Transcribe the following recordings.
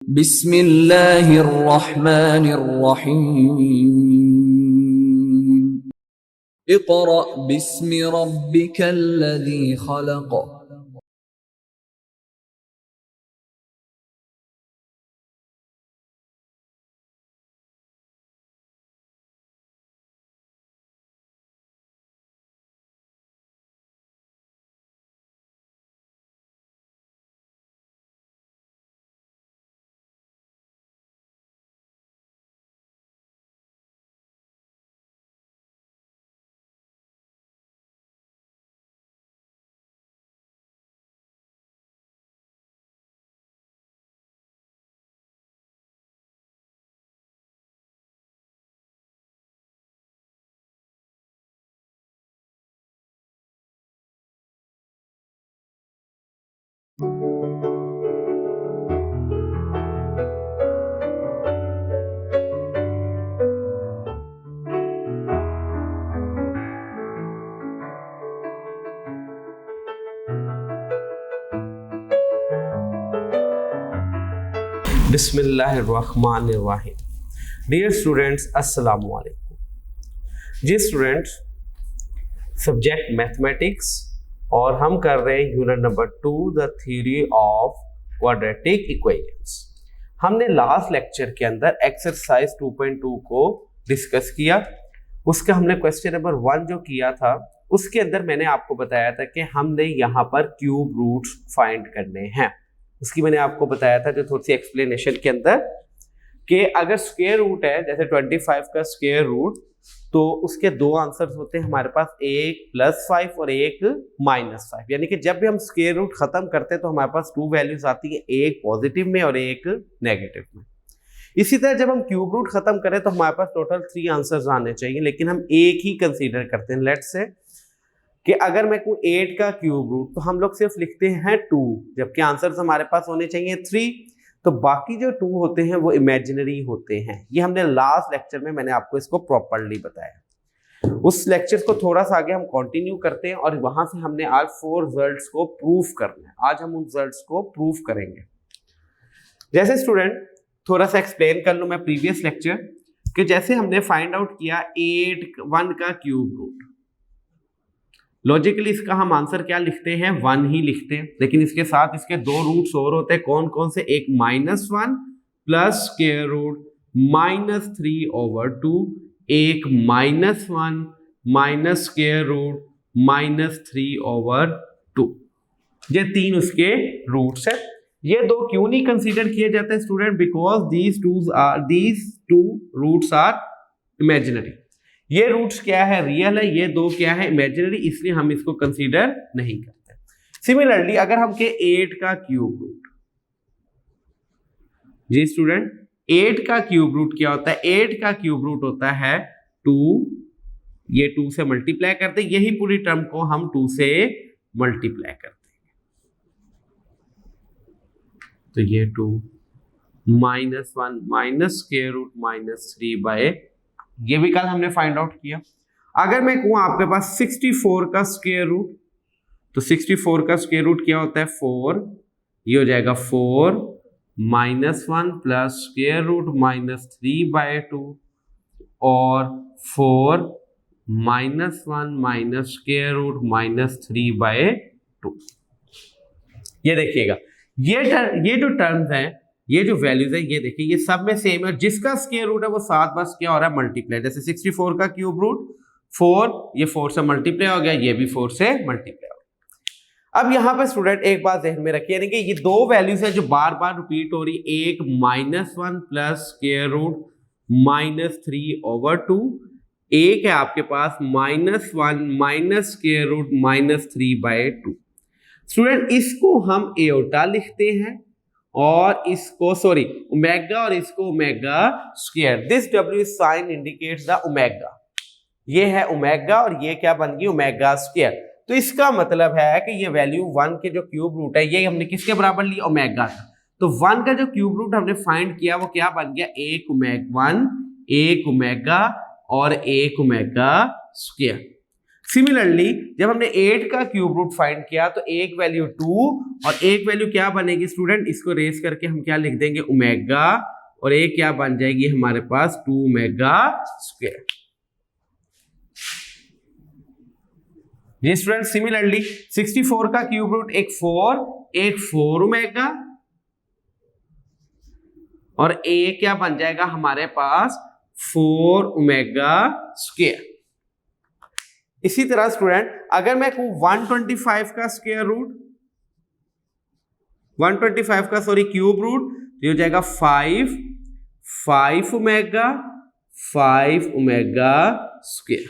बिस्मिल्लाहिर्रहमानिर्रहीम। इक़रा बिस्मि रब्बिकल्लज़ी खलक़। बिस्मिल्लाहिर्रहमानिर्रहीम। Dear students, अस्सलामु अलैकुम। जी स्टूडेंट्स, सब्जेक्ट मैथमेटिक्स और हम कर रहे हैं unit number 2 the theory of quadratic equations. हमने लास्ट लेक्चर के अंदर एक्सरसाइज 2.2 को डिस्कस किया। उसका हमने क्वेश्चन नंबर 1 जो किया था उसके अंदर मैंने आपको बताया था कि हमने यहाँ पर क्यूब रूट्स फाइंड करने हैं। उसकी मैंने आपको बताया था जो थोड़ी सी एक्सप्लेनेशन के अंदर कि अगर स्क्वायर रूट है जैसे 25 का स्क्वायर रूट, तो उसके दो आंसर्स होते हैं हमारे पास, एक +5 और एक -5। यानी कि जब भी हम स्क्वायर रूट खत्म करते हैं तो हमारे पास 2 वैल्यूज आती है, एक पॉजिटिव में और एक नेगेटिव में। इसी तरह जब हम क्यूब रूट खत्म करें तो हमारे पास टोटल 3 आंसर्स आने चाहिए, लेकिन हम एक ही कंसीडर करते हैं। लेट्स से कि अगर मैं कहूँ 8 का क्यूब रूट तो हम लोग सिर्फ लिखते हैं 2, जबकि आंसर्स हमारे पास होने चाहिए 3। तो बाकी जो 2 होते हैं वो इमेजिनरी होते हैं। ये हमने लास्ट लेक्चर में मैंने आपको इसको प्रॉपर्ली बताया। उस लेक्चर को थोड़ा सा आगे हम कंटिन्यू करते हैं और वहां से हमने आज 4 रिजल्ट्स को प्रूफ करना है। आज हम उन रिजल्ट्स को प्रूफ करेंगे। जैसे स्टूडेंट थोड़ा सा एक्सप्लेन कर लूं मैं प्रीवियस लेक्चर कि जैसे हमने फाइंड आउट किया 1 का क्यूब रूट, लॉजिकली इसका हम आंसर क्या लिखते हैं, 1 ही लिखते हैं, लेकिन इसके साथ इसके 2 रूट्स और होते हैं। कौन कौन से, एक -1 प्लस स्क्वायर रूट -3/2, एक -1 माइनस स्क्वायर रूट -3/2। ये 3 उसके रूट्स है। ये 2 क्यों नहीं कंसीडर किए जाते हैं student? Because these two roots are imaginary. ये रूट्स क्या है, रियल है, ये 2 क्या है, इमेजिनरी, इसलिए हम इसको कंसीडर नहीं करते। सिमिलरली अगर हम के 8 का क्यूब रूट, जी स्टूडेंट 8 का क्यूब रूट क्या होता है? 8 का क्यूब रूट होता है 2, ये 2 से मल्टीप्लाई करते हैं, यही पूरी टर्म को हम 2 से मल्टीप्लाई करते हैं, तो ये 2 -1 माइनस स्क्वायर रूट -3/, ये भी कल हमने फाइंड आउट किया। अगर मैं कहूं आपके पास 64 का स्क्वायर रूट, तो 64 का स्क्वायर रूट क्या होता है, 4। ये हो जाएगा 4 -1 प्लस स्क्वायर रूट -3/2 और 4 -1 माइनस स्क्वायर रूट -3/2। ये देखिएगा, ये जो टर्म्स हैं, ये जो वैल्यूज है, ये देखिए ये सब में सेम है। जिसका स्क्वायर रूट है वो साथ बस क्या हो रहा है, मल्टीप्लाई। जैसे 64 का क्यूब रूट 4, ये 4 से मल्टीप्लाई हो गया, ये भी 4 से मल्टीप्लाई हो गया। अब यहाँ पे स्टूडेंट एक बात ध्यान में रखिए, यानी कि ये 2 वैल्यूज है जो बार बार रिपीट हो रही, एक -1 प्लस स्क्वायर रूट -3/2, एक है आपके पास -1 माइनस स्क्वायर रूट -3/2। स्टूडेंट इसको हम एओटा लिखते हैं और इसको ओमेगा और इसको omega square. This W sign indicates the omega. ये है ओमेगा और ये क्या बन गई, ओमेगा स्क्वायर। तो इसका मतलब है कि ये वैल्यू 1 के जो क्यूब रूट है ये हमने किसके बराबर लिया, ओमेगा का। तो 1 का जो क्यूब रूट हमने फाइंड किया वो क्या बन गया, 1 ओमेगा और 1 ओमेगा स्क्वायर। सिमिलरली जब हमने 8 का क्यूब रूट फाइंड किया तो एक वैल्यू 2 और एक वैल्यू क्या बनेगी स्टूडेंट, इसको रेस करके हम क्या लिख देंगे ओमेगा, और एक क्या बन जाएगी हमारे पास 2 ओमेगा स्क्वायर। जी स्टूडेंट, सिमिलरली 64 का क्यूब रूट एक 4 ओमेगा, और एक क्या बन जाएगा हमारे पास 4 ओमेगा स्क्वायर। इसी तरह स्टूडेंट अगर मैं कहूं 125 का स्क्वायर रूट, 125 का क्यूब रूट, तो ये हो जाएगा 5 ओमेगा स्क्वायर।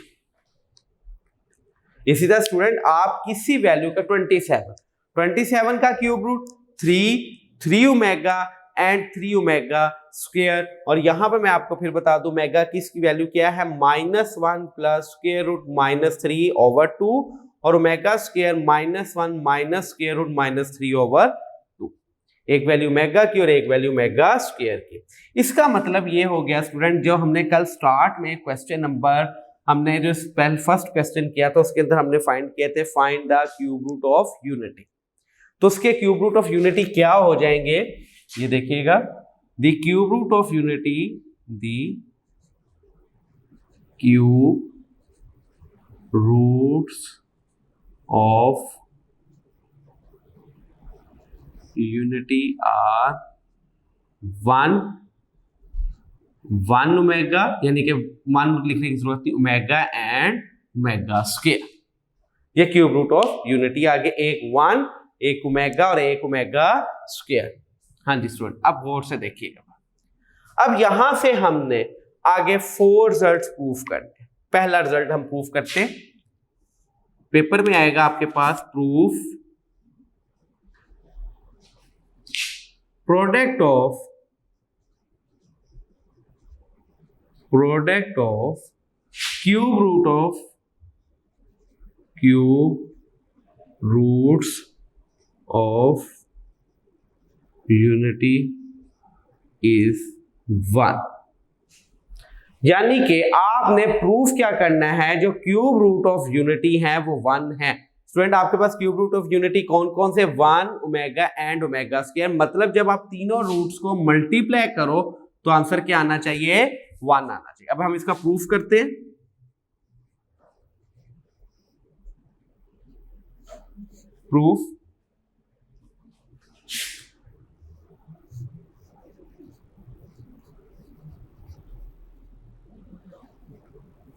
इसी तरह स्टूडेंट आप किसी वैल्यू का 27 का cube root 3 omega and 3 omega square, और यहां पे मैं आपको फिर बता दूं ओमेगा की इसकी वैल्यू क्या है -1 प्लस स्क्वायर रूट -3/2, और omega square -1 minus square root -3/2। एक वैल्यू ओमेगा की और एक वैल्यू ओमेगा स्क्वायर की। इसका मतलब ये हो गया स्टूडेंट, जो हमने कल स्टार्ट में क्वेश्चन नंबर हमने जो फर्स्ट क्वेश्चन किया था उसके अंदर हमने फाइंड किए थे find the cube root of unity, तो उसके क्यूब रूट ऑफ यूनिटी क्या हो जाएंगे ये देखिएगा, the cube root of unity, the cube roots of unity are 1 omega, यानी कि 1 लिखने की जरूरत थी, ओमेगा एंड ओमेगा स्क्वायर। ये क्यूब रूट ऑफ यूनिटी, आगे एक 1 एक ओमेगा और एक ओमेगा स्क्वायर। हाँ जी स्टूडेंट, अब गौर से देखिएगा। अब यहां से हमने आगे 4 रिजल्ट्स प्रूफ करने। पहला रिजल्ट हम प्रूफ करते हैं, पेपर में आएगा आपके पास, proof product of cube roots of unity is 1। यानी कि आपने प्रूफ क्या करना है, जो क्यूब रूट ऑफ यूनिटी है वो 1 है। स्टूडेंट आपके पास क्यूब रूट ऑफ यूनिटी कौन कौन से, 1 ओमेगा एंड ओमेगा स्क्वायर, मतलब जब आप तीनों रूट्स को मल्टीप्लाई करो तो आंसर क्या आना चाहिए, 1 आना चाहिए। अब हम इसका प्रूफ करते हैं। प्रूफ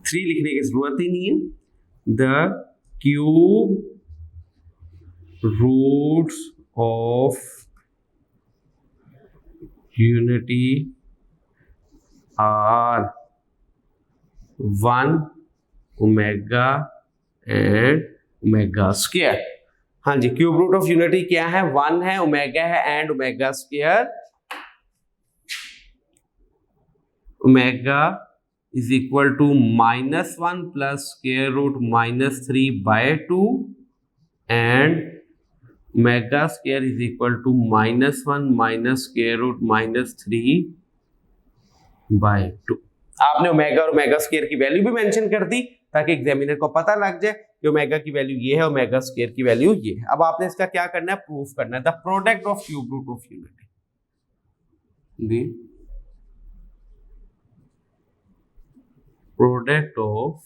थ्री लिखने की जरूरत ही नहीं है। The cube roots of unity are 1 omega and omega square. हाँ जी, क्यूब रूट ऑफ यूनिटी क्या है, 1 है, ओमेगा है and omega square. Omega is equal to -1 plus square root -3/2 and omega square is equal to -1 minus square root -3/2। आपने omega और omega square की value भी मेंशन कर दी ताकि एग्जामिनर को पता लग जाए कि ओमेगा की वैल्यू ये है, ओमेगा स्क्वायर की वैल्यू ये है। अब आपने इसका क्या करना है, प्रूफ करना है। The product of cube root of unity, the product of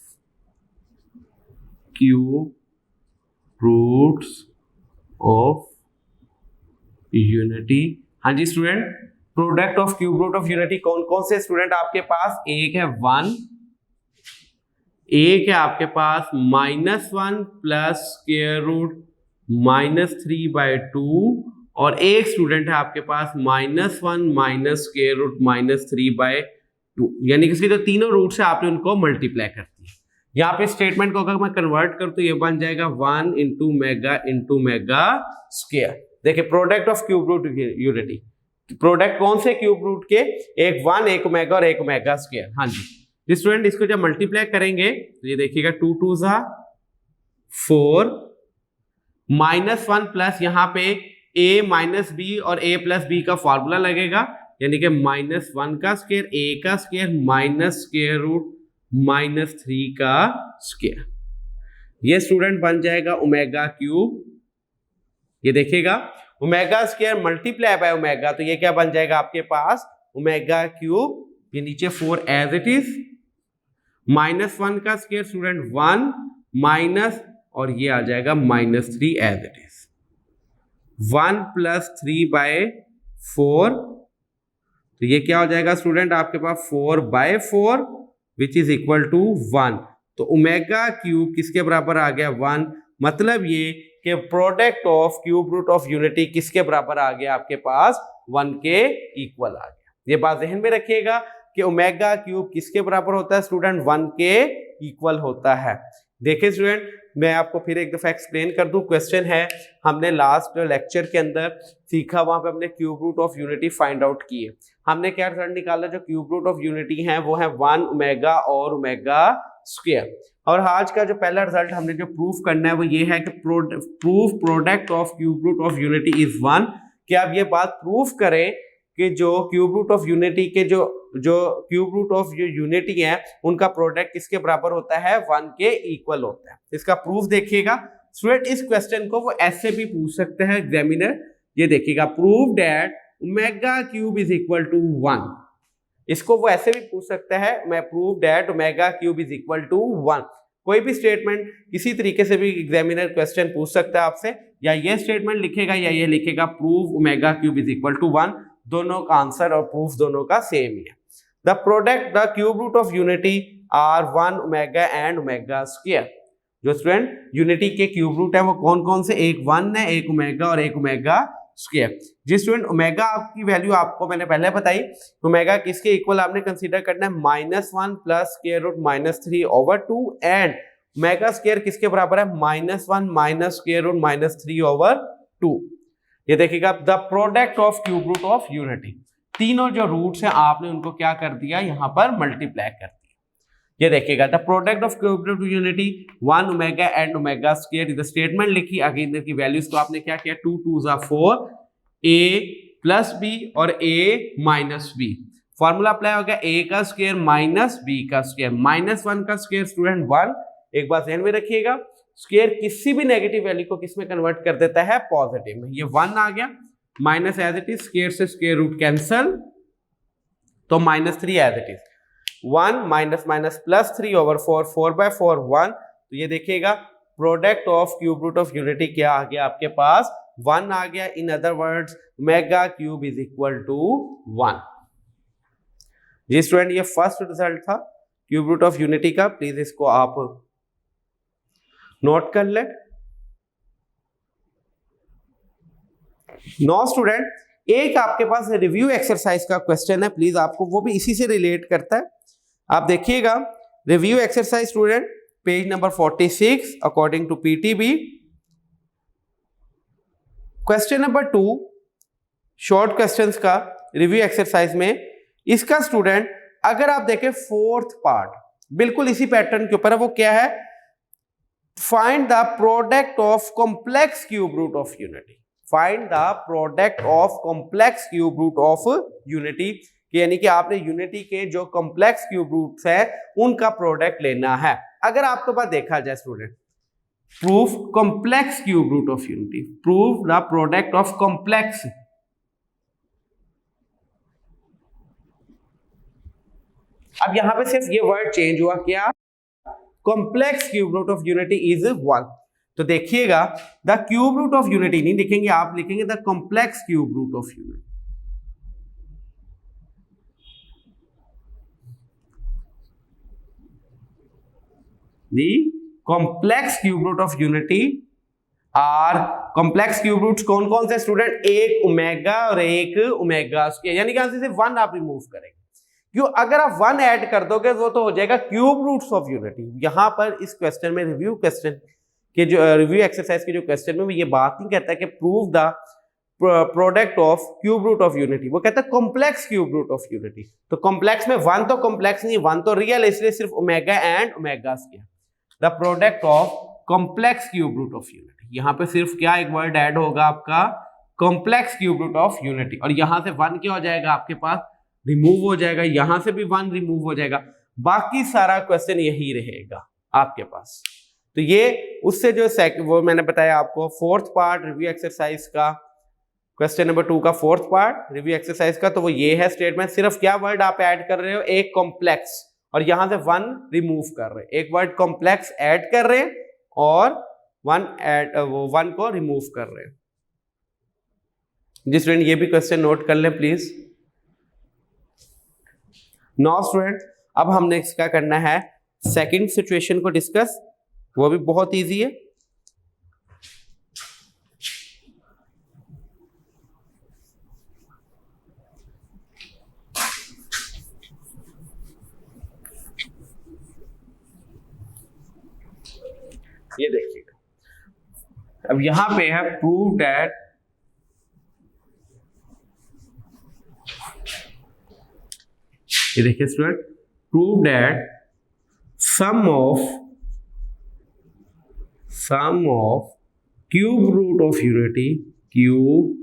cube roots of unity. हाँ जी student, product of cube root of unity कौन कौन से स्टूडेंट आपके पास, एक है 1, एक है आपके पास -1 प्लस स्क्वायर रूट -3/2, और एक स्टूडेंट है आपके पास -1 माइनस स्क्वायर रूट -3/2। यानी कि इसके जो तीनों रूट्स है आपने उनको मल्टीप्लाई कर दिया। यहाँ पे स्टेटमेंट को अगर मैं कन्वर्ट करूं तो ये बन जाएगा 1 इंटू मेगा स्क्वायर। देखिए product of cube root unity, product कौन से क्यूब रूट के, एक 1 एक ओमेगा और एक ओमेगा स्क्वायर। हाँ जी स्टूडेंट, इसको जब मल्टीप्लाई करेंगे तो ये देखिएगा 2 2 4 -1 प्लस यहाँ पे a माइनस बी और a प्लस बी का फॉर्मूला लगेगा, यानी कि -1 का स्क्वायर, a का स्क्वायर माइनस स्क्वायर रूट -3 का स्क्वायर। ये स्टूडेंट बन जाएगा ओमेगा क्यूब, ये देखिएगा omega square multiply by omega, तो ये क्या बन जाएगा आपके पास ओमेगा क्यूब, ये नीचे 4 एज इट इज, -1 का स्क्वायर स्टूडेंट 1 माइनस, और ये आ जाएगा -3 एज इट इज, 1 + 3/4, तो ये क्या हो जाएगा स्टूडेंट आपके पास 4/4 विच इज इक्वल टू 1। तो ओमेगा क्यूब किसके बराबर आ गया 1, मतलब ये कि product of cube root of unity किसके बराबर आ गया आपके पास 1 के इक्वल आ गया। ये बात ध्यान में रखिएगा कि ओमेगा क्यूब किसके बराबर होता है स्टूडेंट 1 के इक्वल होता है। देखिए स्टूडेंट मैं आपको फिर एक दफा एक्सप्लेन कर दूं, क्वेश्चन है हमने लास्ट लेक्चर के अंदर सीखा, वहां पे हमने cube root of unity find out किए। हमने क्या रिजल्ट निकाला, जो क्यूब रूट ऑफ यूनिटी है वो है 1 ओमेगा और ओमेगा स्क्वायर। और आज का जो पहला रिजल्ट हमने जो प्रूफ करना है वो ये है कि proof product of cube root of unity is 1, कि आप ये बात प्रूफ करें कि जो क्यूब रूट ऑफ यूनिटी के जो क्यूब रूट ऑफ जो यूनिटी है उनका प्रोडक्ट किसके बराबर होता है 1 के इक्वल होता है। इसका प्रूफ देखिएगा स्टूडेंट, इस क्वेश्चन को वो ऐसे भी पूछ सकते हैं एग्जामिनर, ये देखिएगा prove that omega cube is equal to 1, इसको वो ऐसे भी पूछ सकता है, मैं prove that omega cube is equal to 1। कोई भी स्टेटमेंट किसी तरीके से भी एग्जामिनर क्वेश्चन पूछ सकता है आपसे, या ये स्टेटमेंट लिखेगा या ये लिखेगा prove omega cube is equal to 1, दोनों का आंसर और प्रूफ दोनों का सेम ही है। The product the cube root of unity are 1 omega and omega square. जो स्टूडेंट यूनिटी के क्यूब रूट है वो कौन कौन से, एक 1 है, एक ओमेगा और एक ओमेगा स्क्वायर। जिस स्टूडेंट ओमेगा आपकी वैल्यू आपको मैंने पहले बताई, ओमेगा किसके इक्वल आपने कंसीडर करना है -1 plus square root -3/2, and omega square किसके बराबर है -1 माइनस स्क्वायर रूट -3/2। ये देखिएगा the product of cube root of unity, तीनों जो रूट्स हैं आपने उनको क्या कर दिया यहाँ पर मल्टीप्लाई कर दिया। ये देखिएगा the product of cube root of unity 1 omega and omega square, इधर स्टेटमेंट लिखी, आगे इधर की वैल्यूज को आपने क्या किया 2 2 4, a प्लस बी और a minus B, formula apply हो गया a का स्क्वायर माइनस b का स्क्वायर, -1 का स्क्वायर स्टूडेंट 1। एक बात ध्यान में रखिएगा स्क्वायर किसी भी नेगेटिव वैल्यू को किस में कन्वर्ट कर देता है पॉजिटिव में, ये 1 आ गया, minus as it is, square से स्क्वायर रूट कैंसल, तो -3 as it is, 1 minus minus +3/4, 4/4 1। तो ये देखिएगा product of cube root of unity क्या आ गया आपके पास 1 आ गया। In other words omega cube is equal to 1। जी स्टूडेंट ये फर्स्ट रिजल्ट था क्यूब रूट ऑफ यूनिटी का, प्लीज इसको आप नोट कर ले। नो स्टूडेंट एक आपके पास रिव्यू एक्सरसाइज का क्वेश्चन है, प्लीज आपको वो भी इसी से रिलेट करता है, आप देखिएगा review exercise student page number 46 according to PTB. Question number 2 short questions का रिव्यू एक्सरसाइज में, इसका स्टूडेंट अगर आप देखें फोर्थ पार्ट बिल्कुल इसी पैटर्न के ऊपर है, वो क्या है, find the product of complex cube root of unity, find the product of complex cube root of unity, यानी कि आपने यूनिटी के जो कॉम्प्लेक्स क्यूब रूट्स है उनका प्रोडक्ट लेना है। अगर आपके पास देखा जाए student proof complex cube root of unity, proof the product of complex, अब यहां पे सिर्फ ये वर्ड चेंज हुआ, क्या, complex cube root of unity is 1। तो देखिएगा the cube root of unity नहीं लिखेंगे, आप लिखेंगे the complex cube root of unity. The complex cube root of unity are, complex cube roots कौन कौन से स्टूडेंट, एक ओमेगा और एक ओमेगा स्क्वायर, यानी कि यहां से 1 आप रिमूव करेंगे, क्यों, अगर आप 1 ऐड कर दोगे वो तो हो जाएगा क्यूब रूट्स ऑफ यूनिटी। यहां पर इस क्वेश्चन में रिव्यू क्वेश्चन के जो रिव्यू एक्सरसाइज के जो क्वेश्चन में ये बात नहीं कहता है कि prove the product of cube root of unity, वो कहता है complex cube root of unity. तो कॉम्प्लेक्स में 1 तो कॉम्प्लेक्स नहीं, 1 तो रियल है, इसलिए सिर्फ omega and omega square, the product of complex cube root of unity. यहां पे सिर्फ क्या एक वर्ड ऐड होगा आपका complex cube root of unity, और यहां से 1 क्या हो जाएगा आपके पास रिमूव हो जाएगा, यहां से भी 1 रिमूव हो जाएगा, बाकी सारा क्वेश्चन यही रहेगा आपके पास। तो ये उससे जो वो मैंने बताया आपको फोर्थ पार्ट रिव्यू एक्सरसाइज का, क्वेश्चन नंबर 2 का फोर्थ पार्ट रिव्यू एक्सरसाइज का, तो वो ये है स्टेटमेंट। सिर्फ क्या वर्ड आप ऐड कर रहे हो, एक कॉम्प्लेक्स, और यहां से वन रिमूव कर रहे हैं। एक वर्ड कॉम्प्लेक्स ऐड कर रहे हैं और वन को रिमूव कर रहे हैं। जी स्टूडेंट, ये भी क्वेश्चन नोट कर लें प्लीज। नाउ स्टूडेंट, अब हमने क्या करना है, सेकंड सिचुएशन को डिस्कस, वो भी बहुत इजी है। ये देखिएगा, अब यहां पे है प्रूव दैट ये देखिए student, prove that sum of cube root of unity, cube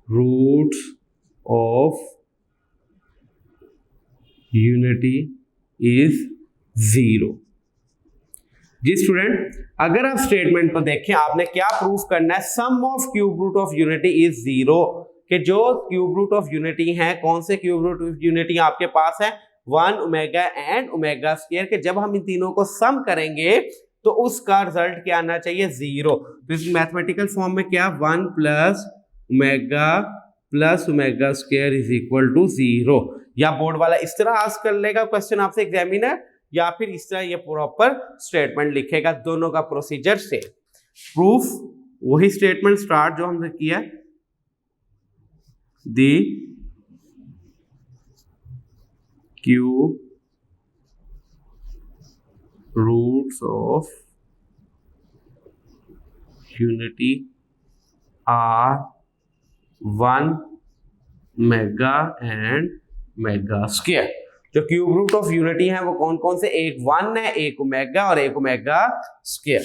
root of unity is 0। जी स्टूडेंट, अगर आप स्टेटमेंट को देखें, आपने क्या प्रूफ करना है, sum of cube root of unity is 0, कि जो क्यूब रूट ऑफ यूनिटी है, कौन से क्यूब रूट ऑफ यूनिटी आपके पास है, 1 ओमेगा एंड ओमेगा स्क्वायर, के जब हम इन तीनों को सम करेंगे तो उसका रिजल्ट क्या आना चाहिए, 0। तो इस मैथमेटिकल फॉर्म में क्या, 1 plus omega square is equal to 0। या बोर्ड वाला इस तरह आस्क कर लेगा क्वेश्चन आपसे एग्जामिनर, या फिर इस तरह ये प्रॉपर स्टेटमेंट लिखेगा, दोनों का प्रोसीजर से। प्रूफ वही स्टेटमेंट स्टार्ट जो हमने किया, the cube roots of unity are 1 omega and omega square. जो क्यूब रूट ऑफ यूनिटी है वो कौन कौन से, एक 1 है, एक ओमेगा और एक ओमेगा स्क्वायर।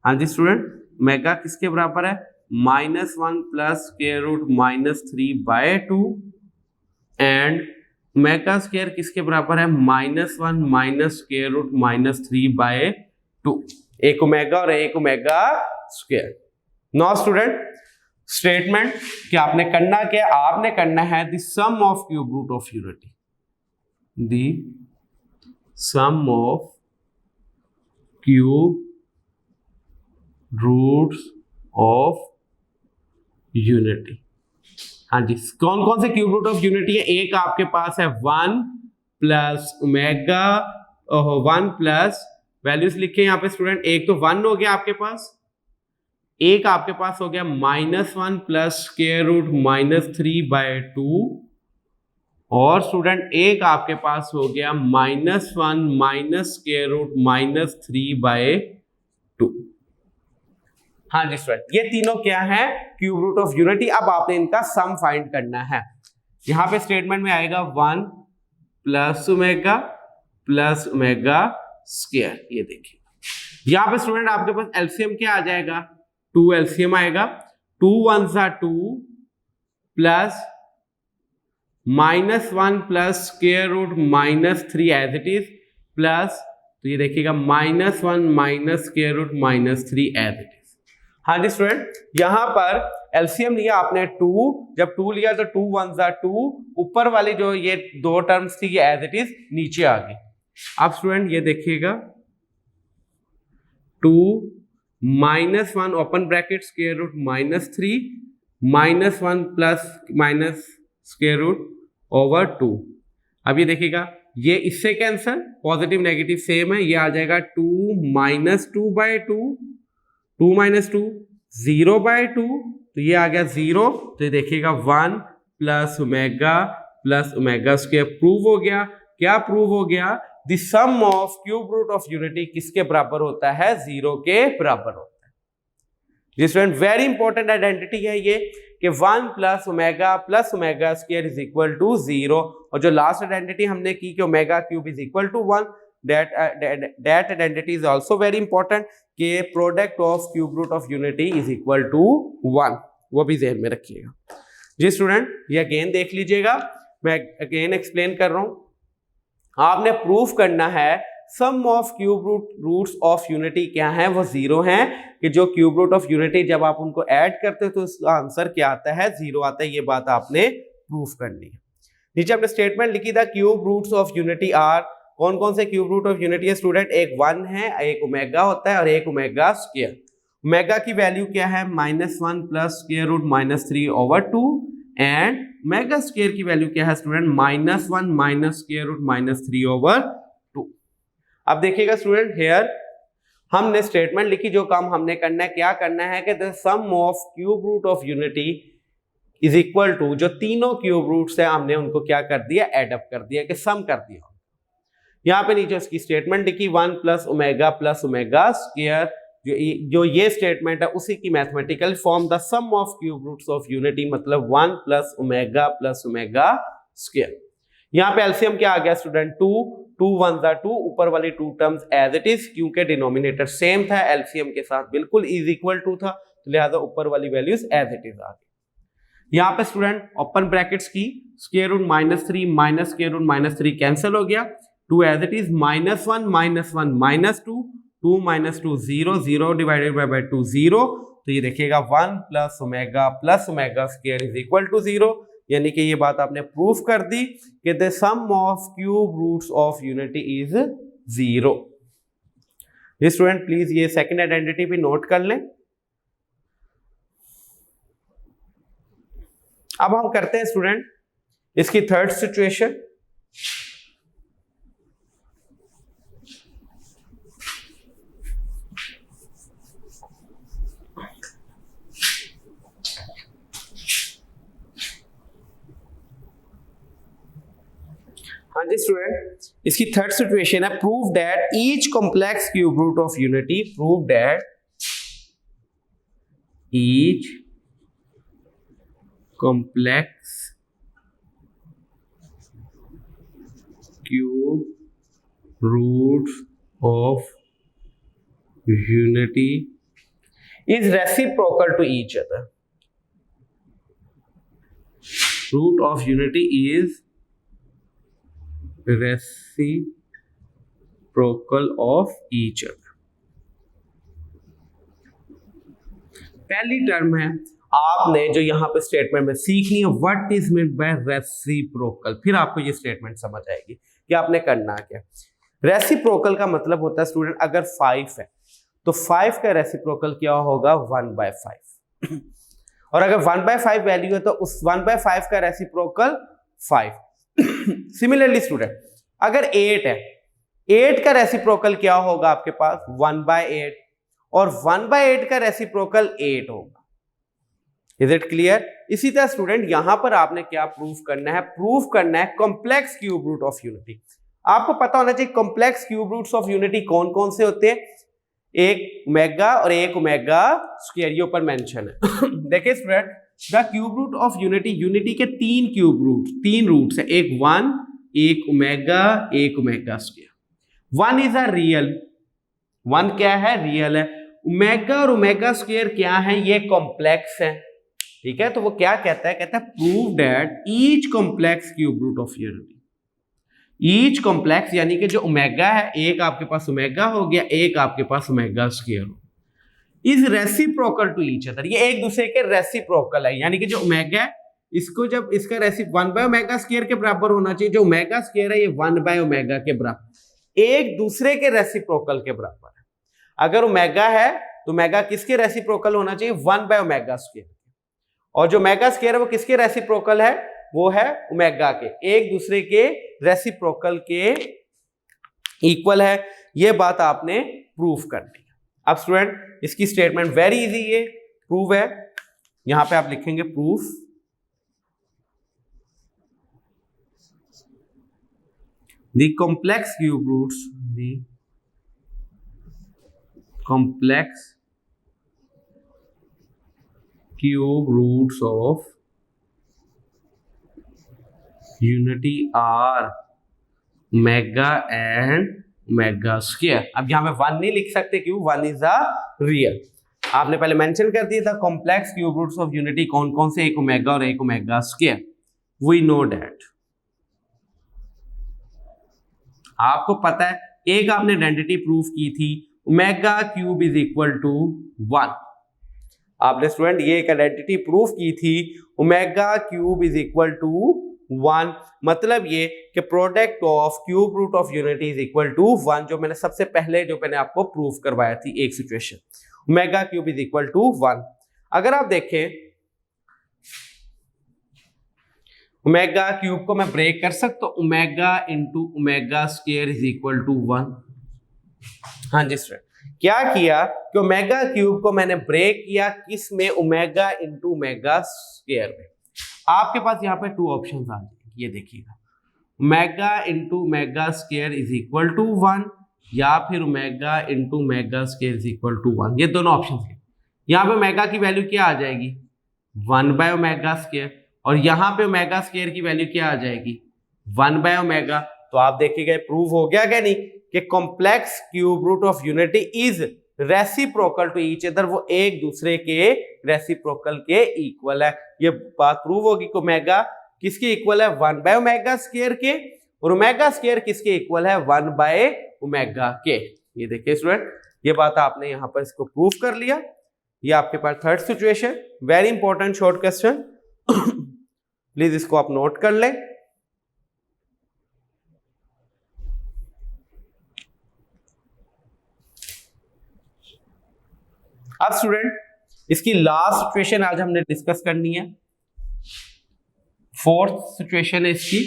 हाँ जी स्टूडेंट, मेगा किसके बराबर है, -1 plus square root -3/2, and omega square किसके बराबर है, -1 माइनस स्क्वायर रूट -3/2, एक ओमेगा और एक omega square. Now student, statement कि आपने करना क्या, आपने करना है the sum of cube root of unity, the sum of cube roots of unity। हाँ जी, कौन कौन से क्यूब रूट ऑफ यूनिटी है, एक आपके पास है 1 प्लस ओमेगा, 1 प्लस वैल्यूज लिखे यहाँ पे स्टूडेंट, एक तो 1 हो गया आपके पास, एक आपके पास हो गया -1 प्लस स्क्वायर रूट -3/2, और स्टूडेंट एक आपके पास हो गया -1 माइनस स्क्वायर रूट -3/2। हाँ जी स्टूडेंट, ये तीनों क्या है, क्यूब रूट ऑफ यूनिटी। अब आपने इनका सम फाइंड करना है। यहां पे स्टेटमेंट में आएगा 1 प्लस ओमेगा स्क्वायर। ये देखिए यहां पे स्टूडेंट आपके पास एलसीएम क्या आ जाएगा, 2 एलसीएम आएगा, 2 1 2 plus -1 plus square root -3 as it is, plus तो ये देखिएगा -1 minus square root -3 as it is. हाँ जी स्टूडेंट, यहां पर एलसीएम लिया आपने 2, जब 2 लिया तो 2 1 2, ऊपर वाली जो ये दो टर्म्स थी ये एज इट इज नीचे आ गई। अब स्टूडेंट ये देखिएगा 2 -1 open bracket square root -3 -1 plus minus square root over 2। अब ये देखिएगा ये इससे कैंसल, पॉजिटिव नेगेटिव सेम है, ये आ जाएगा 2 -2/2, 2 - 2 0/2, तो ये आ गया 0। तो ये देखिएगा 1 प्लस ओमेगा स्क्वायर प्रूव हो गया। क्या प्रूव हो गया, the sum of cube root of unity किसके बराबर होता है, 0 के बराबर होता है। स्टूडेंट वेरी इंपॉर्टेंट आइडेंटिटी है ये कि 1 plus omega square is equal to 0, और जो लास्ट आइडेंटिटी हमने की कि omega cube is equal to 1, that identity is also very important कि product of cube root of unity is equal to 1, वो भी ध्यान में रखिएगा। जी स्टूडेंट, ये अगेन देख लीजिएगा, मैं अगेन एक्सप्लेन कर रहा हूं। आपने प्रूफ करना है sum of cube roots of unity क्या है, वो 0 है, कि जो क्यूब रूट ऑफ यूनिटी जब आप उनको ऐड करते हो तो उसका आंसर क्या आता है, 0 आता है। ये बात आपने प्रूफ करनी है। नीचे आपने स्टेटमेंट लिखी था cube roots of unity are, कौन कौन से क्यूब रूट ऑफ यूनिटी है स्टूडेंट, एक 1 है, एक ओमेगा होता है और एक ओमेगा स्क्वायर। ओमेगा की वैल्यू क्या है, -1 plus square root -3/2 and omega square की वैल्यू क्या है स्टूडेंट, -1 माइनस स्क्वायर रूट -3/2। अब देखिएगा स्टूडेंट, हेयर हमने स्टेटमेंट लिखी, जो काम हमने करना है, क्या करना है कि the sum of cube root of unity is equal to, जो तीनों क्यूब रूट्स है हमने उनको क्या कर दिया, एड अप कर दिया, कि सम कर दिया। यहाँ पे नीचे उसकी स्टेटमेंट लिखी 1 प्लस ओमेगा स्क्वायर, जो ये स्टेटमेंट है उसी की mathematical form, the sum of cube roots of unity मतलब 1 प्लस ओमेगा स्क्वायर। यहाँ पे एलसीएम क्या आ गया स्टूडेंट, 2 1 2, ऊपर वाली 2 टर्म्स एज इट इज, क्योंकि डिनोमिनेटर सेम था, एलसीएम के साथ बिल्कुल इज इक्वल टू था, तो लिहाजा ऊपर वाली वैल्यूज एज इट इज आ गई। यहाँ पे स्टूडेंट ओपन ब्रैकेट्स की square root -3 minus square root -3 cancel हो गया, 2 as it is, -1 -2, 2 -2 0, 0 divided by 2 0, तो ये देखिएगा 1 plus omega square is equal to 0, यानी कि ये बात आपने प्रूफ कर दी कि the sum of cube roots of unity is 0। ये स्टूडेंट प्लीज ये सेकंड आइडेंटिटी भी नोट कर लें। अब हम करते हैं स्टूडेंट इसकी थर्ड सिचुएशन। हाँ जी स्टूडेंट, इसकी थर्ड सिचुएशन है, prove that each complex cube root of unity, prove that each complex cube root of unity is reciprocal to each other. Root of unity is reciprocal of each other। पहली term है, आपने जो यहां पे statement में सीखनी है what is mean by reciprocal, फिर आपको ये स्टेटमेंट समझ आएगी कि आपने करना क्या। रेसिप्रोकल का मतलब होता है स्टूडेंट, अगर 5 है तो 5 का रेसिप्रोकल क्या होगा, 1/5 और अगर 1/5 वैल्यू है तो उस 1/5 का रेसिप्रोकल 5। सिमिलरली स्टूडेंट, अगर 8 है, 8 का रेसिप्रोकल क्या होगा आपके पास, 1/8, और 1/8 का रेसिप्रोकल 8 होगा। Is it clear? इसी तरह स्टूडेंट यहां पर आपने क्या प्रूफ करना है, प्रूफ करना है complex cube root of unity. आपको पता होना चाहिए complex cube roots of unity कौन कौन से होते हैं, एक ओमेगा और एक ओमेगा स्क्वायर, ये ऊपर मेंशन है। देखिए student, the cube root of unity, unity के 3 क्यूब रूट, 3 रूट्स है, एक 1, एक ओमेगा, एक omega square. 1 is a real, 1 क्या है, रियल है। ओमेगा और ओमेगा स्क्वायर क्या है, ये कॉम्प्लेक्स है, ठीक है। तो वो क्या कहता है, कहता है prove that each complex cube root of unity, each complex यानी कि जो ओमेगा है, एक आपके पास ओमेगा हो गया, एक आपके पास ओमेगा स्क्वायर हो, is reciprocal to each other, ये एक दूसरे के रेसिप्रोकल है, यानी कि जो ओमेगा है इसको जब इसका 1/ओमेगा स्क्वायर के बराबर होना चाहिए, जो ओमेगा स्क्वायर है ये 1/ओमेगा के बराबर, एक दूसरे के रेसिप्रोकल के बराबर है। अगर ओमेगा है तो ओमेगा किसके रेसिप्रोकल होना चाहिए, 1/ओमेगा स्क्वायर, और जो ओमेगा स्क्वायर है वो किसके रेसिप्रोकल है, वो है ओमेगा के, एक दूसरे के रेसिप्रोकल के इक्वल है। ये बात आपने प्रूफ करनी है। अब स्टूडेंट इसकी स्टेटमेंट वेरी इजी है, प्रूव है, यहां पे आप लिखेंगे proof the complex cube roots, the complex cube roots of unity are omega and omega square. अब यहां पे 1 नहीं लिख सकते, क्यों, 1 इज अ रियल। आपने पहले मेंशन कर दिया था complex cube roots of unity कौन कौन से, एक ओमेगा और एक omega square. We know that, आपको पता है एक आपने आइडेंटिटी प्रूफ की थी omega cube is equal to 1। आपने स्टूडेंट ये एक आइडेंटिटी प्रूफ की थी omega cube is equal to 1, मतलब ये कि product of cube root of unity is equal to 1, जो मैंने सबसे पहले आपको प्रूफ करवाया थी एक situation omega cube is equal to 1। अगर आप देखें ओमेगा क्यूब को मैं ब्रेक कर सकता हूं, omega into omega square is equal to 1। हाँ जी स्टूडेंट, क्या किया कि ओमेगा क्यूब को मैंने ब्रेक किया किस में, ओमेगा इंटू ओमेगा स्क्वायर में। आपके पास यहाँ पे 2 ऑप्शन आ जाएंगे, ये देखिएगा omega into omega square is equal to 1 या फिर omega into omega square is equal to 1, ये दोनों ऑप्शन है। यहाँ पे ओमेगा की वैल्यू क्या आ जाएगी 1 बाय ओमेगा स्क्वायर, और यहाँ पे ओमेगा स्क्वायर की वैल्यू क्या आ जाएगी 1 बाय ओमेगा। तो आप देखिएगा प्रूव हो गया क्या नहीं कि complex cube root of unity is reciprocal to each other, वो एक दूसरे के रेसिप्रोकल के इक्वल है। ये बात प्रूव होगी कि ओमेगा किसके इक्वल है 1 बाय ओमेगा स्क्वायर के, और ओमेगा स्क्वायर किसके इक्वल है 1 बाय ओमेगा के। ये देखिए स्टूडेंट, ये बात आपने यहाँ पर इसको प्रूव कर लिया। ये आपके पास third situation, very important short question, please इसको आप नोट कर लें। अब स्टूडेंट इसकी लास्ट सिचुएशन आज हमने डिस्कस करनी है, फोर्थ सिचुएशन है इसकी।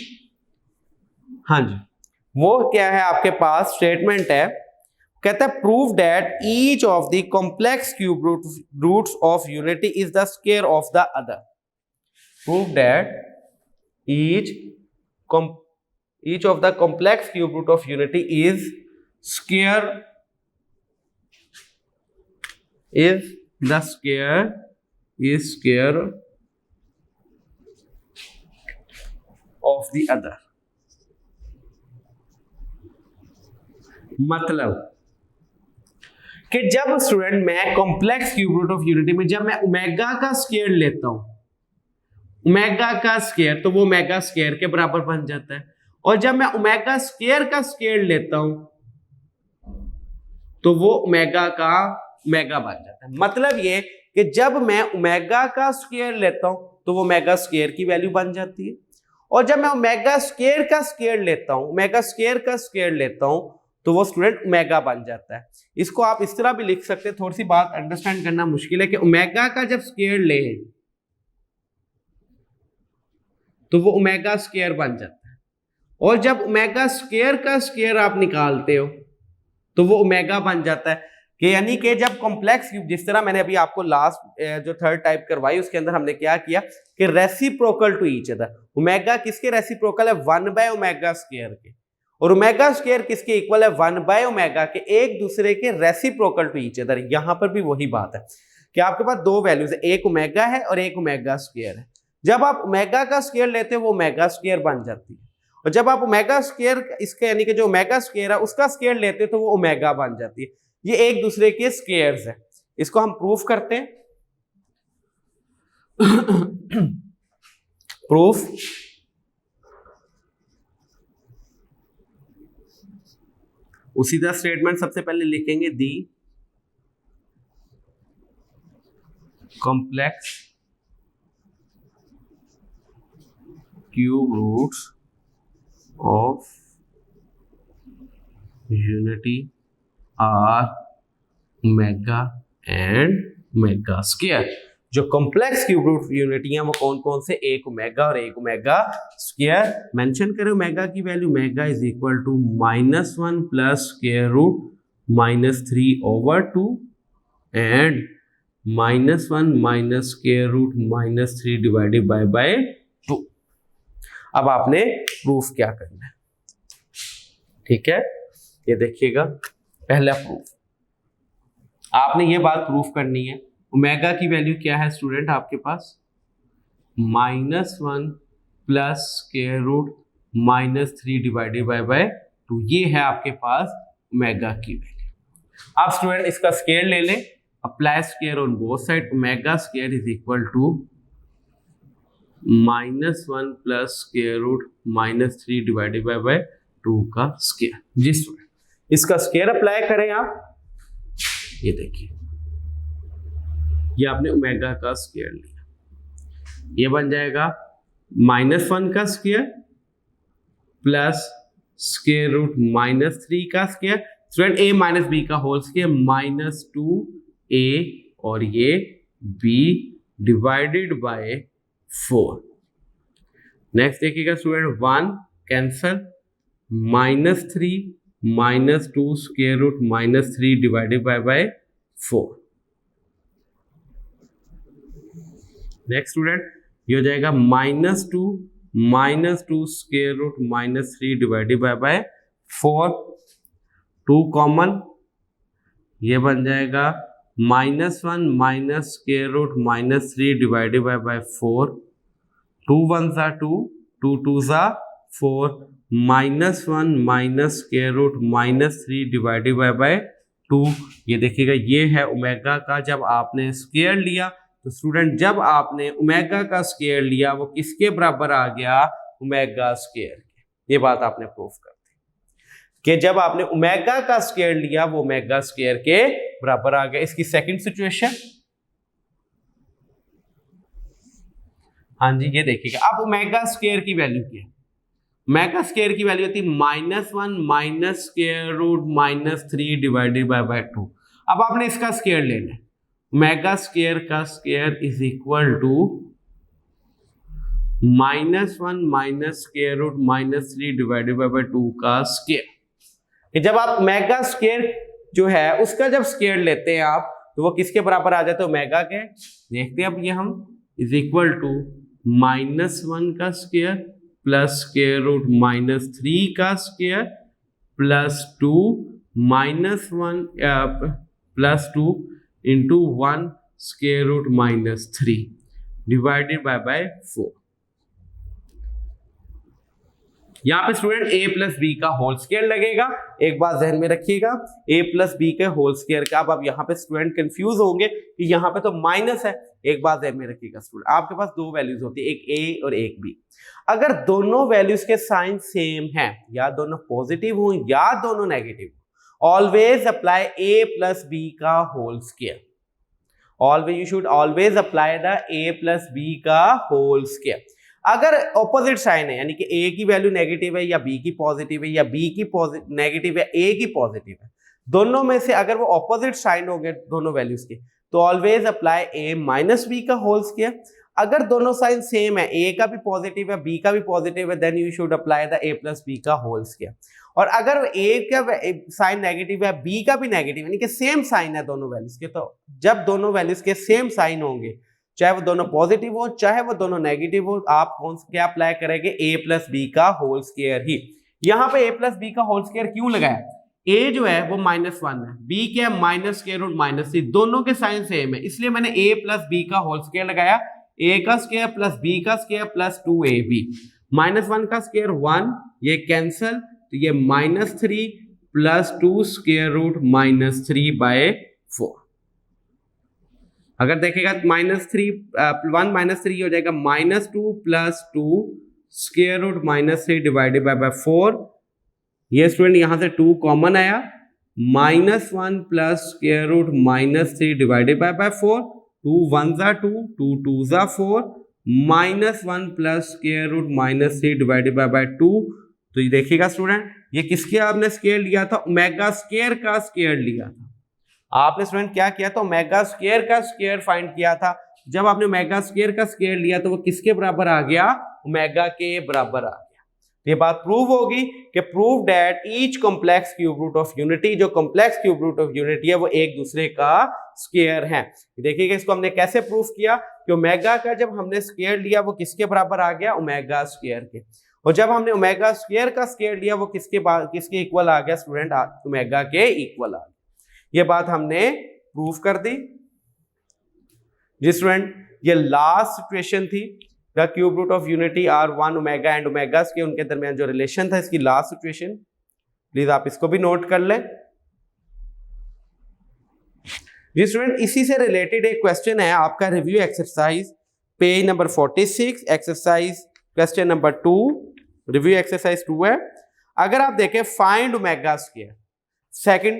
हाँ जी, वो क्या है आपके पास स्टेटमेंट है, कहता है prove that each of the complex cube roots of unity is the square of the other. Prove that each of the complex cube root of unity is square of the other। मतलब कि जब student मैं complex cube root of unity में जब मैं omega का square लेता हूं, ओमेगा का स्क्वायर, तो वो ओमेगा स्क्वायर के बराबर बन जाता है, और जब मैं ओमेगा स्क्वायर का स्क्वायर लेता हूं तो वो ओमेगा का ओमेगा बन जाता है। मतलब ये कि जब मैं ओमेगा का स्क्वायर लेता हूं तो वो ओमेगा स्क्वायर की वैल्यू बन जाती है, और जब मैं ओमेगा स्क्वायर का स्क्वायर लेता हूं, ओमेगा स्क्वायर का स्क्वायर लेता हूं तो वो स्टूडेंट ओमेगा बन जाता है। इसको आप इस तरह भी लिख सकते हैं, थोड़ी सी बात अंडरस्टैंड करना मुश्किल है, कि ओमेगा का जब स्क्वायर ले तो वो ओमेगा स्क्वायर बन जाता है, और जब ओमेगा स्क्वायर का स्क्वायर आप निकालते हो तो वो ओमेगा बन जाता है। कि यानी कि जब कॉम्प्लेक्स क्यूब, जिस तरह मैंने अभी आपको लास्ट जो थर्ड टाइप करवाई उसके अंदर हमने क्या किया कि reciprocal to each other, omega किसके रेसिप्रोकल है 1 बाय ओमेगा स्क्वायर के, और ओमेगा स्क्वायर किसके इक्वल है 1 बाय ओमेगा के, एक दूसरे के रेसिप्रोकल टू ईच अदर। यहां पर भी वही बात है कि आपके पास 2 वैल्यूज है, एक ओमेगा है और एक ओमेगा स्क्वायर है। जब आप ओमेगा का स्क्वायर लेते हो वो ओमेगा स्क्वायर बन जाती है, और जब आप ओमेगा स्क्वायर इसके यानी कि जो ओमेगा स्क्वायर है उसका स्क्वायर लेते हो तो वो ओमेगा बन जाती है। ये एक दूसरे के स्क्वायर्स है, इसको हम प्रूफ करते हैं। प्रूफ उसी तरह स्टेटमेंट सबसे पहले लिखेंगे the complex cube roots of unity are omega and omega square. जो कॉम्प्लेक्स क्यूब रूट यूनिटी है वो कौन कौन से, एक ओमेगा और एक ओमेगा स्क्वायर। मेंशन करें ओमेगा की value, omega is equal to -1 plus square root -3/2 and -1 minus square root -3 divided by 2। अब आपने प्रूफ क्या करना है, ठीक है, ये देखिएगा। पहला प्रूफ आपने ये बात प्रूफ करनी है, ओमेगा की वैल्यू क्या है स्टूडेंट आपके पास -1 plus square root -3 divided by 2, ये है आपके पास ओमेगा की वैल्यू। आप स्टूडेंट इसका स्क्वायर ले लें, apply square on both side, omega square is equal to -1 plus square root -3 divided by 2 का स्क्वायर। जी स्टूडेंट, इसका स्क्वायर अप्लाई करें आप, ये देखिए ये आपने ओमेगा का स्क्वायर लिया, ये बन जाएगा -1 का स्क्वायर प्लस स्क्वायर रूट -3 का square, student a minus B का होल स्क्वायर -2a और ये b डिवाइडेड बाय 4। नेक्स्ट देखिएगा student 1 cancel, -3 -2 square root -3 divided by 4। Next student ये हो जाएगा -2 square root -3 divided by 4, 2 common, ये बन जाएगा -1 स्क्वायर रूट -3 डिवाइडेड बाय 4, 2 1 सा 2, 2 2 सा 4, -1 स्क्वायर रूट -3 डिवाइडेड बाय 2। ये देखिएगा ये है ओमेगा का, जब आपने स्क्वायर लिया तो स्टूडेंट जब आपने ओमेगा का स्क्वायर लिया वो किसके बराबर आ गया, ओमेगा स्क्वायर के। ये बात आपने प्रूफ कर दी कि जब आपने ओमेगा का स्क्वायर लिया वो ओमेगा स्क्वायर के बराबर आ गया। इसकी सेकंड सिचुएशन, हाँ जी ये देखिएगा, अब ओमेगा स्क्वायर की वैल्यू क्या है, ओमेगा स्क्वायर की वैल्यू होती है -1 स्क्वायर रूट -3 डिवाइडेड बाय 2। अब आपने इसका स्क्वायर लेना है, ओमेगा स्क्वायर का square is equal to -1 square root -3 divided by 2 का स्क्वायर। जब आप ओमेगा स्क्वायर जो है उसका जब स्क्वायर लेते हैं आप तो वो किसके बराबर आ जाता है, ओमेगा के। देखते हैं अब ये हम, इज इक्वल टू -1 का स्क्वायर प्लस स्क्वायर रूट -3 का square plus 2 -1 plus 2 into 1 square root -3 divided by 4। यहां पे स्टूडेंट a प्लस बी का होल स्क्वायर लगेगा। एक बात ध्यान में रखिएगा, a प्लस बी के होल स्क्वायर का। अब यहां पे स्टूडेंट कंफ्यूज होंगे कि यहां पे तो माइनस है। एक बात ध्यान में रखिएगा स्टूडेंट, आपके पास दो वैल्यूज होती है, एक a और एक b। अगर दोनों वैल्यूज के साइन सेम हैं, या दोनों पॉजिटिव हो या दोनों negative, always apply a plus B का whole square. Always you should always apply the a plus B का होल स्क्वायर। अगर ऑपोजिट साइन है, यानी कि a की वैल्यू नेगेटिव है या b की पॉजिटिव है, या b की नेगेटिव है a की पॉजिटिव है, दोनों में से अगर वो ऑपोजिट साइन हो गए दोनों वैल्यूज के, तो always apply a minus B का होल स्क्वायर। अगर दोनों साइन सेम है, a का भी पॉजिटिव है b का भी पॉजिटिव है, then you should apply the a plus B का होल स्क्वायर। और अगर a का साइन नेगेटिव है, b का भी नेगेटिव, यानी कि सेम साइन है दोनों वैल्यूज के, तो जब दोनों वैल्यूज के सेम साइन होंगे, चाहे वो दोनों पॉजिटिव हो चाहे वो दोनों नेगेटिव हो, आप कौन सा क्या अप्लाई करेंगे, a प्लस बी का होल स्क्वायर ही। यहां पे a प्लस बी का होल स्क्वायर क्यों लगाया, a जो है वो -1 है, b क्या है माइनस स्क्वायर रूट -3, दोनों के साइन सेम है, इसलिए मैंने a प्लस बी का होल स्क्वायर लगाया। a का स्क्वायर प्लस b का स्क्वायर प्लस 2ab, -1 का स्क्वायर 1, ये कैंसल, तो ये -3 प्लस 2 स्क्वायर रूट -3 बाय 4। अगर देखेगा -1 -3 हो जाएगा -2 plus 2 square root -3 divided by 4। ये स्टूडेंट यहां से 2 कॉमन आया, -1 plus square root -3 divided by 4, 2 1 ज़ा 2, 2 2 ज़ा 4, -1 plus square root -3 divided by 2। तो ये देखिएगा स्टूडेंट, ये किसके आपने स्क्वायर लिया था, ओमेगा स्क्वायर का स्क्वायर लिया था। आपने स्टूडेंट क्या किया था, ओमेगा स्क्वायर का स्क्वायर फाइंड किया था। जब आपने ओमेगा स्क्वायर का स्क्वायर लिया तो वो किसके बराबर आ गया, ओमेगा के बराबर आ गया। ये बात प्रूव होगी कि prove that each complex cube root of unity, जो complex cube root of unity है वो एक दूसरे का स्क्वायर है। देखिएगा इसको हमने कैसे प्रूफ किया कि ओमेगा का जब हमने स्क्वायर लिया वो किसके बराबर आ गया, ओमेगा स्क्वायर के। और जब हमने ओमेगा स्क्वायर का स्क्वायर लिया वो किसके इक्वल आ गया स्टूडेंट, ओमेगा के इक्वल आ गया। ये बात हमने प्रूफ कर दी। जी स्टूडेंट, ये लास्ट सिचुएशन थी, the cube root of unity are 1 omega and omega के उनके दरमियान जो रिलेशन था, इसकी लास्ट सिचुएशन। प्लीज आप इसको भी नोट कर लें। जी स्टूडेंट, इसी से रिलेटेड एक क्वेश्चन है आपका review exercise page number 46, exercise question number 2, review exercise 2 है। अगर आप देखें फाइंड ओमेगा स्क्वायर, सेकंड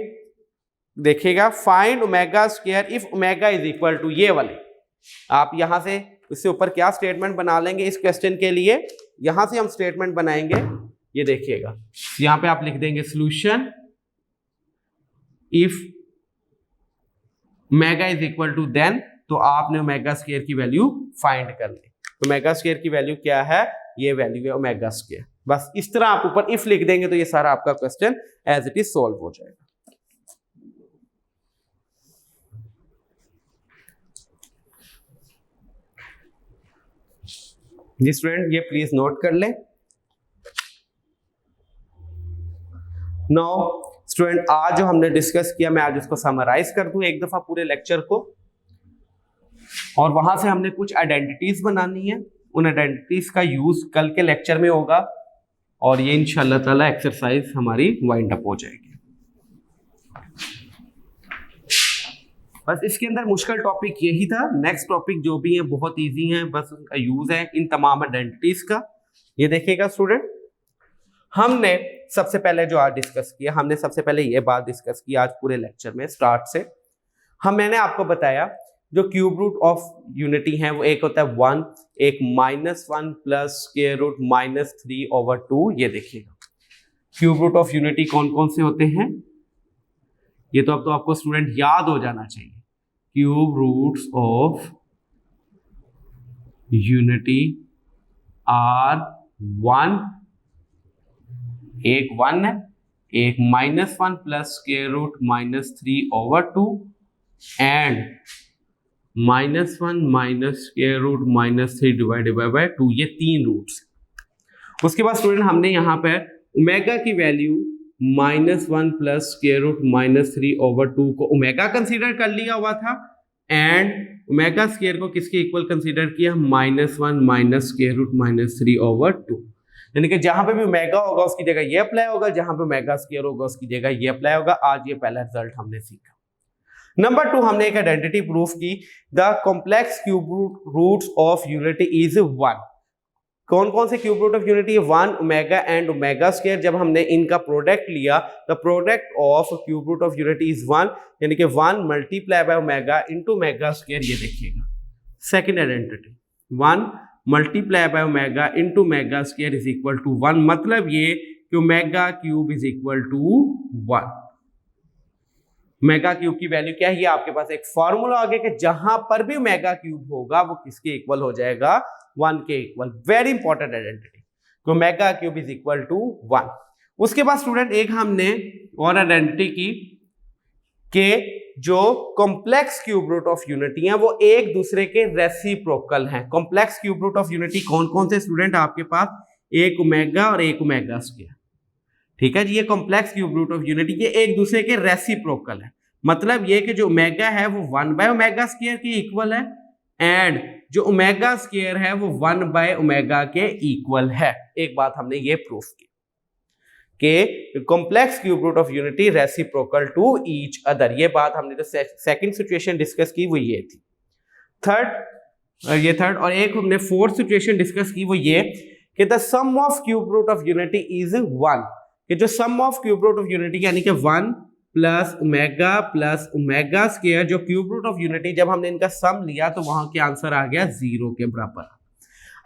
देखिएगा, find omega square if omega is equal to, ये वाले आप यहां से इससे ऊपर क्या स्टेटमेंट बना लेंगे इस क्वेश्चन के लिए, यहां से हम स्टेटमेंट बनाएंगे, ये देखिएगा यहां पे आप लिख देंगे solution if omega is equal to, then तो आपने ओमेगा स्क्वायर की वैल्यू फाइंड कर ली। तो ओमेगा स्क्वायर की वैल्यू क्या है, ये वैल्यू है ओमेगा स्क्वायर। बस इस तरह आप ऊपर इफ लिख देंगे तो ये सारा आपका question as it is solve हो जाएगा। जी स्टूडेंट, ये प्लीज नोट कर ले। नाउ स्टूडेंट, आज जो हमने डिस्कस किया मैं आज उसको समराइज कर दूं एक दफा पूरे लेक्चर को, और वहां से हमने कुछ आइडेंटिटीज बनानी है। उन आइडेंटिटीज का यूज कल के लेक्चर में होगा और ये इंशाल्लाह ताला एक्सरसाइज हमारी वाइंड अप हो जाएगी। बस इसके अंदर मुश्किल टॉपिक यही था। नेक्स्ट टॉपिक जो भी है बहुत इजी है, बस उनका यूज है इन तमाम आइडेंटिटीज का। ये देखिएगा स्टूडेंट, हमने सबसे पहले जो आज डिस्कस किया, हमने सबसे पहले ये बात डिस्कस की आज पूरे लेक्चर में स्टार्ट से। मैंने आपको बताया जो क्यूब रूट ऑफ यूनिटी है वो एक होता है 1, एक -1 प्लस स्क्वायर रूट -3/2। ये देखिएगा क्यूब रूट ऑफ यूनिटी कौन कौन से होते हैं, ये तो अब तो आपको स्टूडेंट याद हो जाना चाहिए। Cube roots of unity are 1, एक 1 है, एक -1 plus square root -3/2 and -1 minus square root -3 divided by 2। ये 3 रूट्स। उसके बाद स्टूडेंट हमने यहाँ पर ओमेगा की वैल्यू -1 प्लस स्क्वायर रूट -3/2 को ओमेगा कंसीडर कर लिया हुआ था, एंड ओमेगा स्क्वायर को किसके इक्वल कंसीडर किया, -1 माइनस स्क्वायर रूट -3/2। यानी कि जहां पे भी ओमेगा होगा उसकी जगह ये अप्लाई होगा, जहां पे ओमेगा स्क्वायर होगा उसकी जगह ये अप्लाई होगा। आज ये पहला रिजल्ट हमने सीखा। नंबर 2, हमने एक आइडेंटिटी प्रूफ की, the complex cube roots of unity is 1। कौन कौन से cube root of unity, 1 omega and omega square. जब हमने इनका प्रोडक्ट लिया, the product of cube root of unity is 1, यानी कि 1 multiply by omega into omega square. ये देखिएगा second identity, 1 multiply by omega into omega square is equal to 1। मतलब ये कि omega cube is equal to 1। Omega cube की value क्या है, ये आपके पास एक फॉर्मूला आ गया कि जहां पर भी ओमेगा क्यूब होगा वो किसके इक्वल हो जाएगा, 1 के इक्वल। Very important identity, omega cube is equal to 1। उसके बाद स्टूडेंट एक हमने और आइडेंटिटी की कि जो complex cube root of unity है वो एक दूसरे के रेसिप्रोकल हैं। Complex cube root of unity कौन कौन से स्टूडेंट, आपके पास एक ओमेगा और एक ओमेगा स्क्वायर। ठीक है जी, ये complex cube root of unity ये एक दूसरे के रेसिप्रोकल है। मतलब ये कि जो ओमेगा है वो 1 बाय ओमेगा स्क्वायर के इक्वल है, एंड जो ओमेगा स्क्वायर है वो 1 बाय ओमेगा के इक्वल है। एक बात हमने ये प्रूफ की कि complex cube root of unity reciprocal to each other. ये बात हमने जो सेकंड सिचुएशन डिस्कस की वो ये थी। थर्ड और एक हमने फोर्थ सिचुएशन डिस्कस की वो ये कि the sum of cube root of unity is 1, कि जो sum of cube root of unity यानी कि 1 प्लस ओमेगा स्क्वायर, जो क्यूब रूट ऑफ यूनिटी जब हमने इनका सम लिया तो वहां के आंसर आ गया 0 के बराबर।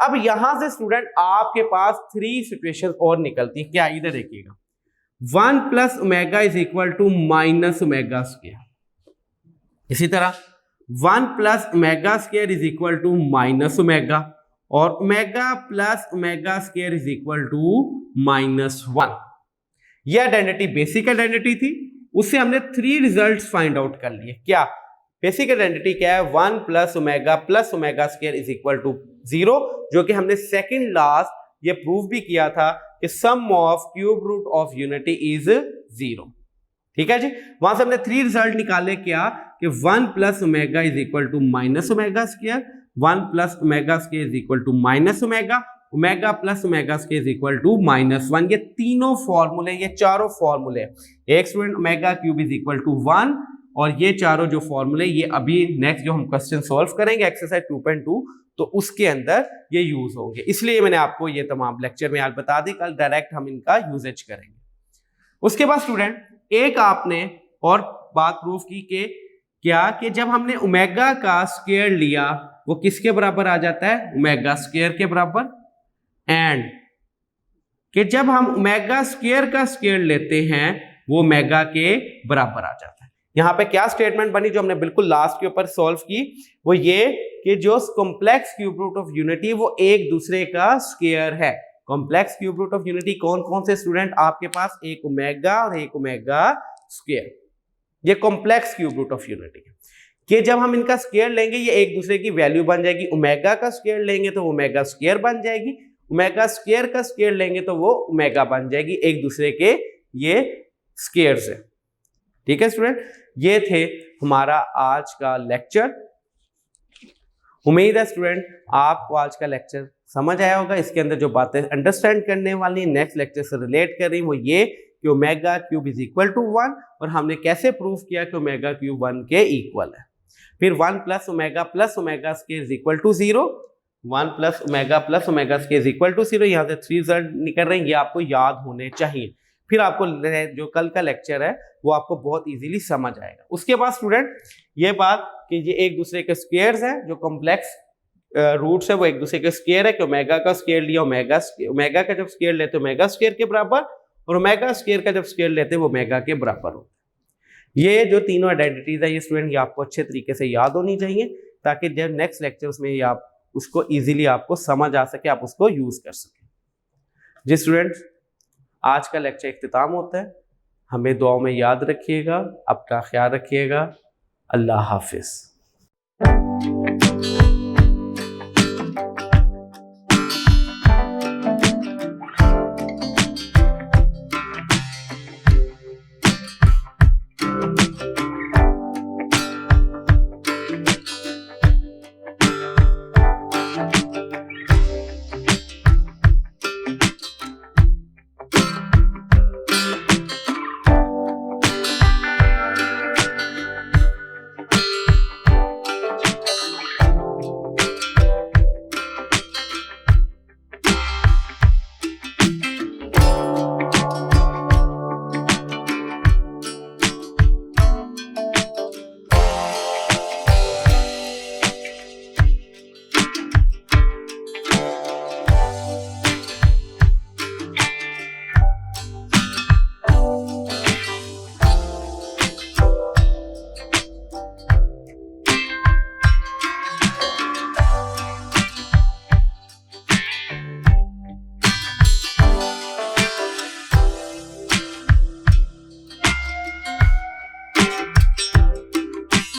अब यहां से स्टूडेंट आपके पास 3 सिचुएशन और निकलती है। क्या, इधर देखिएगा, 1 plus omega is equal to minus omega square. इसी तरह 1 plus omega square is equal to minus omega, और omega plus omega square is equal to -1। यह आइडेंटिटी बेसिक आइडेंटिटी थी, उससे हमने 3 रिजल्ट्स फाइंड आउट कर लिए। क्या बेसिक आइडेंटिटी क्या है, 1 plus omega square is equal to 0, जो कि हमने सेकंड लास्ट ये प्रूव भी किया था कि sum of cube root of unity is 0। ठीक है जी, वहां से हमने 3 रिजल्ट निकाले। क्या कि 1 plus omega is equal to minus omega square, 1 plus omega square is equal to minus omega plus omega square is equal to -1। ये तीनों फॉर्मूले, ये चारों फॉर्मूले, एक student omega cube is equal to 1, और ये चारों जो फॉर्मूले ये अभी नेक्स्ट जो हम क्वेश्चन सॉल्व करेंगे एक्सरसाइज 2.2 तो उसके अंदर ये यूज होंगे। इसलिए मैंने आपको ये तमाम लेक्चर में आज बता दी, कल डायरेक्ट हम इनका यूजेज करेंगे। उसके बाद स्टूडेंट एक आपने और बात प्रूफ की कि जब हमने ओमेगा का स्क्वायर लिया वो किसके बराबर आ जाता है, ओमेगा स्क्वायर के बराबर, एंड कि जब हम ओमेगा स्क्वायर का स्क्वायर लेते हैं वो ओमेगा के बराबर आ जाता है। यहाँ पे क्या स्टेटमेंट बनी जो हमने बिल्कुल लास्ट के ऊपर सॉल्व की, वो ये कि जो complex cube root of unity वो एक दूसरे का स्क्वायर है। Complex cube root of unity कौन कौन से स्टूडेंट आपके पास, एक ओमेगा और एक ओमेगा स्क्वायर, ये complex cube root of unity है कि जब हम इनका स्क्वायर लेंगे ये एक दूसरे की वैल्यू बन जाएगी। ओमेगा का स्क्वायर लेंगे तो ओमेगा स्क्वायर बन जाएगी, ओमेगा स्क्वायर का स्क्वायर लेंगे तो वो ओमेगा बन जाएगी, एक दूसरे के ये स्क्वायर्स है। ठीक है स्टूडेंट, ये थे हमारा आज का लेक्चर। उम्मीद है स्टूडेंट आपको आज का लेक्चर समझ आया होगा। इसके अंदर जो बातें अंडरस्टैंड करने वाली नेक्स्ट लेक्चर से रिलेट कर रही वो ये कि omega cube is equal to 1 और हमने कैसे प्रूफ किया कि ओमेगा क्यूब 1 के इक्वल है। फिर 1 plus omega square is equal to 0, 1 plus omega square is equal to 0। यहाँ से 3 रिजल्ट निकल रहे हैं, ये आपको याद होने चाहिए। फिर आपको जो कल का लेक्चर है वो आपको बहुत इजीली समझ आएगा। उसके बाद स्टूडेंट ये बात कि ये एक दूसरे के स्क्वायर्स हैं, जो कॉम्प्लेक्स रूट्स है वो एक दूसरे के स्क्वायर है कि ओमेगा का स्क्वायर लिया ओमेगा का जब स्क्वायर लेते ओमेगा स्क्वायर के बराबर और ओमेगा स्क्वायर का जब स्क्वायर लेते वो ओमेगा के बराबर होता है। ये जो तीनों आइडेंटिटीज है ये स्टूडेंट ये आपको अच्छे तरीके से याद होनी चाहिए ताकि जब नेक्स्ट लेक्चर्स में ये आप उसको इजीली आपको समझ आ सके, आप उसको यूज कर सके। जी स्टूडेंट, आज का लेक्चर इख्तिताम होता है। हमें दुआओं में याद रखिएगा, अपना ख्याल रखिएगा। अल्लाह हाफिज।